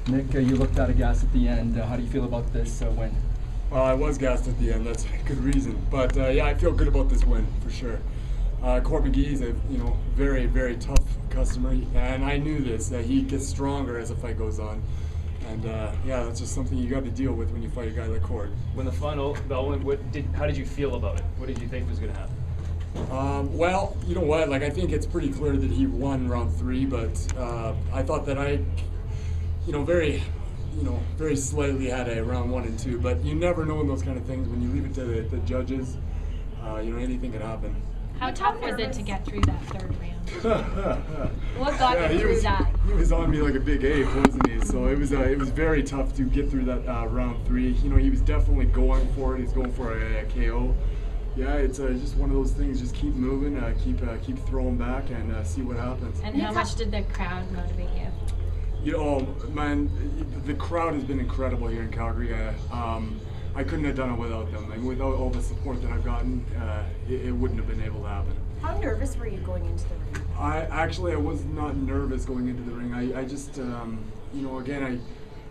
Nick, you looked out of gas at the end. How do you feel about this win? Well, I was gassed at the end. That's a good reason. But yeah, I feel good about this win for sure. Court McGee's a very, very tough customer, and I knew this, that he gets stronger as the fight goes on. And yeah, that's just something you got to deal with when you fight a guy like Court. When the final bell went, how did you feel about it? What did you think was going to happen? Well, you know what? Like, I think it's pretty clear that he won round 3, but I thought that I, very slightly had a round 1 and 2. But you never know in those kind of things. When you leave it to the judges, anything could happen. How tough was it to get through that third round? What got you through that? He was on me like a big ape, wasn't he? So it was very tough to get through that round 3. He was definitely going for it. He's going for a KO. Yeah, it's just one of those things. Just keep moving, keep throwing back, and see what happens. And how much did the crowd motivate you? Man, the crowd has been incredible here in Calgary. I couldn't have done it without them. And without all the support that I've gotten, it wouldn't have been able to happen. How nervous were you going into the ring? I was not nervous going into the ring. I just, again,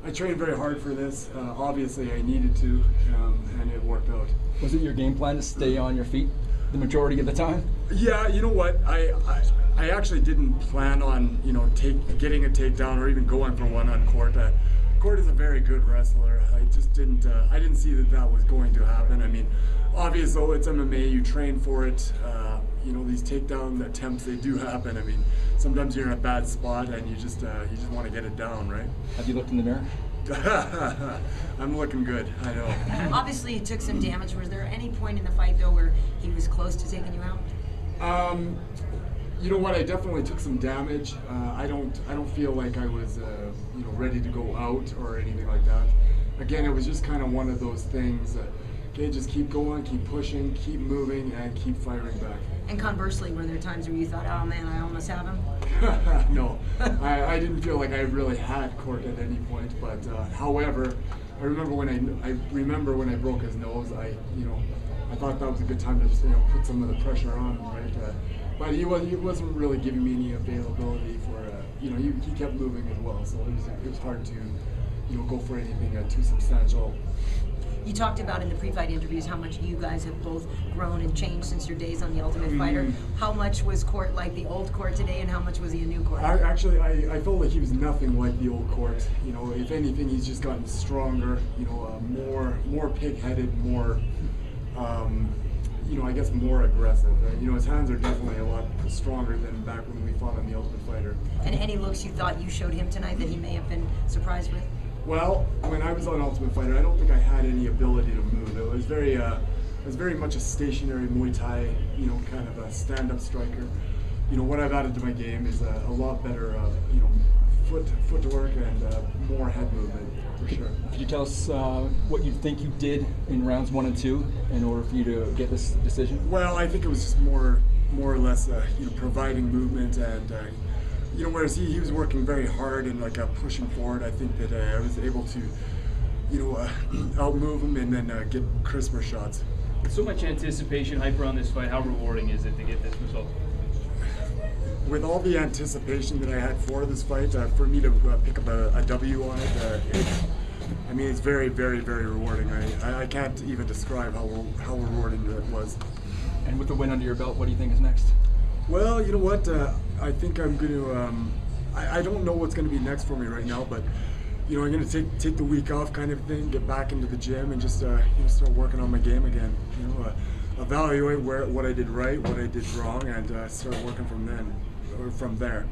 I trained very hard for this. Obviously, I needed to, and it worked out. Was it your game plan to stay on your feet the majority of the time? Yeah, you know what? I actually didn't plan on, getting a takedown or even going for one on Court. Court is a very good wrestler. I just didn't see that was going to happen. I mean, obviously, it's MMA. You train for it. These takedown attempts, they do happen. I mean, sometimes you're in a bad spot and you just want to get it down, right? Have you looked in the mirror? I'm looking good. I know. Obviously, you took some damage. Was there any point in the fight though where he was close to taking you out? You know what? I definitely took some damage. I don't feel like I was ready to go out or anything like that. Again, it was just kind of one of those things. Okay, just keep going, keep pushing, keep moving, and keep firing back. And conversely, were there times where you thought, "Oh man, I almost have him"? No, I didn't feel like I really had Court at any point. But however, I remember when I broke his nose. I thought that was a good time to just put some of the pressure on, right? But he wasn't really giving me any availability for he kept moving as well. So it was hard to go for anything too substantial. You talked about in the pre-fight interviews how much you guys have both grown and changed since your days on The Ultimate Fighter. How much was Court like the old Court today, and how much was he a new Court? I felt like he was nothing like the old Court. If anything, he's just gotten stronger. More pig-headed, more, I guess more aggressive. His hands are definitely a lot stronger than back when we fought on The Ultimate Fighter. And any looks you thought you showed him tonight that he may have been surprised with? Well, when I was on Ultimate Fighter, I don't think I had any ability to move. It was very much a stationary Muay Thai, kind of a stand-up striker. What I've added to my game is a lot better, footwork and more head movement, for sure. Could you tell us what you think you did in rounds 1 and 2 in order for you to get this decision? Well, I think it was just more or less, providing movement and. Whereas he was working very hard and pushing forward, I think that I was able to, outmove him and then get crisper shots. With so much anticipation, hype around this fight, how rewarding is it to get this result? With all the anticipation that I had for this fight, for me to pick up a W on it, it's very, very, very rewarding. I can't even describe how rewarding it was. And with the win under your belt, what do you think is next? Well, you know what? I think I'm going to. I don't know what's going to be next for me right now, but I'm going to take the week off, kind of thing, get back into the gym, and just start working on my game again. Evaluate what I did right, what I did wrong, and start working from there.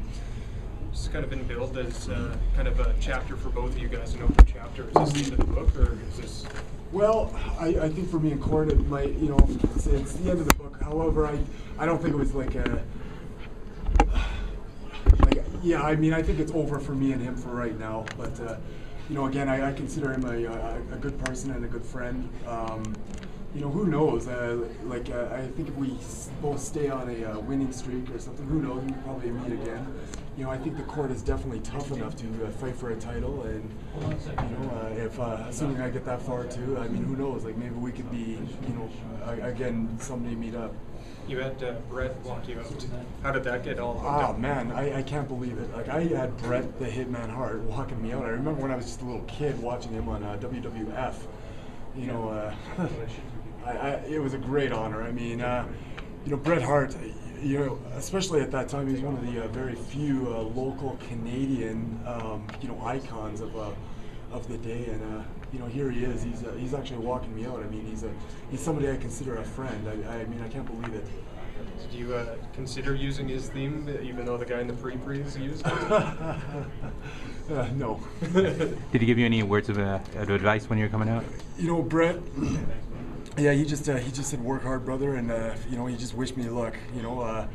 It's kind of been billed as kind of a chapter for both of you guys, an open chapter. Is this the end of the book, or is this? Well, I think for me and Court, it might, it's the end of the book. However, I don't think it was I think it's over for me and him for right now. But, again, I consider him a good person and a good friend. Who knows? I think if we both stay on a winning streak or something, who knows? We'll probably meet again. you know, I think the court is definitely tough enough to fight for a title, and you know, if assuming I get that far too, I mean, who knows? Like maybe we could be, you know, again, someday meet up. You had Brett walk you out. How did that get all Oh hooked up? man, I can't believe it. Like I had Brett the Hitman Hart walking me out. I remember when I was just a little kid watching him on WWF. You know, it was a great honor. I mean, you know, Bret Hart. You know, especially at that time, he was one of the very few local Canadian, you know, icons of the day, and you know, here he is. He's actually walking me out. I mean, he's somebody I consider a friend. I mean, I can't believe it. Did you consider using his theme, even though the guy in the pre-pre's used it? No. Did he give you any words of advice when you were coming out? You know, Brett. Yeah, he just said work hard, brother, and you know, he just wished me luck. You know,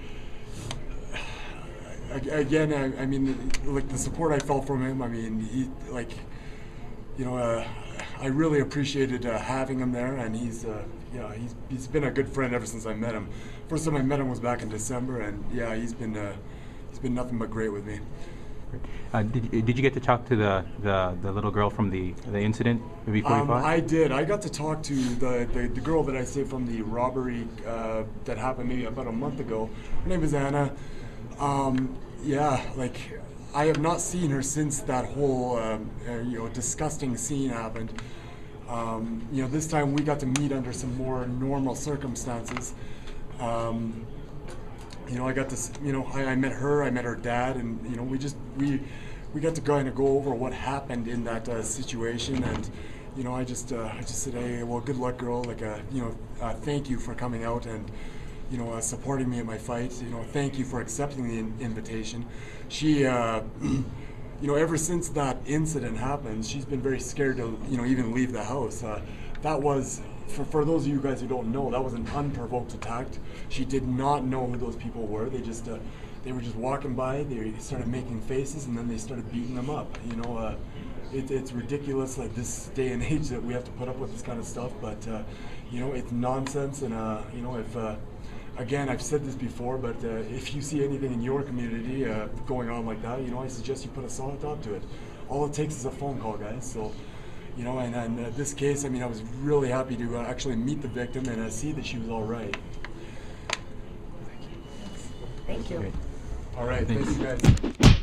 again, I mean, like the support I felt from him. I mean, he like, you know, I really appreciated having him there, and he's yeah, he's been a good friend ever since I met him. First time I met him was back in December, and yeah, he's been nothing but great with me. Did you get to talk to the little girl from the incident before you fought? I did. I got to talk to the girl that I saved from the robbery that happened maybe about a month ago. Her name is Anna. Yeah, like I have not seen her since that whole you know, disgusting scene happened. You know, this time we got to meet under some more normal circumstances. You know, I got to, you know, I met her, I met her dad, and you know, we got to kind of go over what happened in that situation, and you know, I just said, hey, well, good luck, girl. Like, you know, thank you for coming out and you know, supporting me in my fight. You know, thank you for accepting the invitation. She, you know, ever since that incident happened, she's been very scared to, you know, even leave the house. That was. For those of you guys who don't know, that was an unprovoked attack. She did not know who those people were. They were just walking by. They started making faces, and then they started beating them up. You know, it's ridiculous, like this day and age, that we have to put up with this kind of stuff. But you know, it's nonsense. And you know, if again, I've said this before, but if you see anything in your community going on like that, you know, I suggest you put a stop to it. All it takes is a phone call, guys. So. You know, and in this case, I mean, I was really happy to actually meet the victim and see that she was all right. Thank you. Great. All right, thank you guys.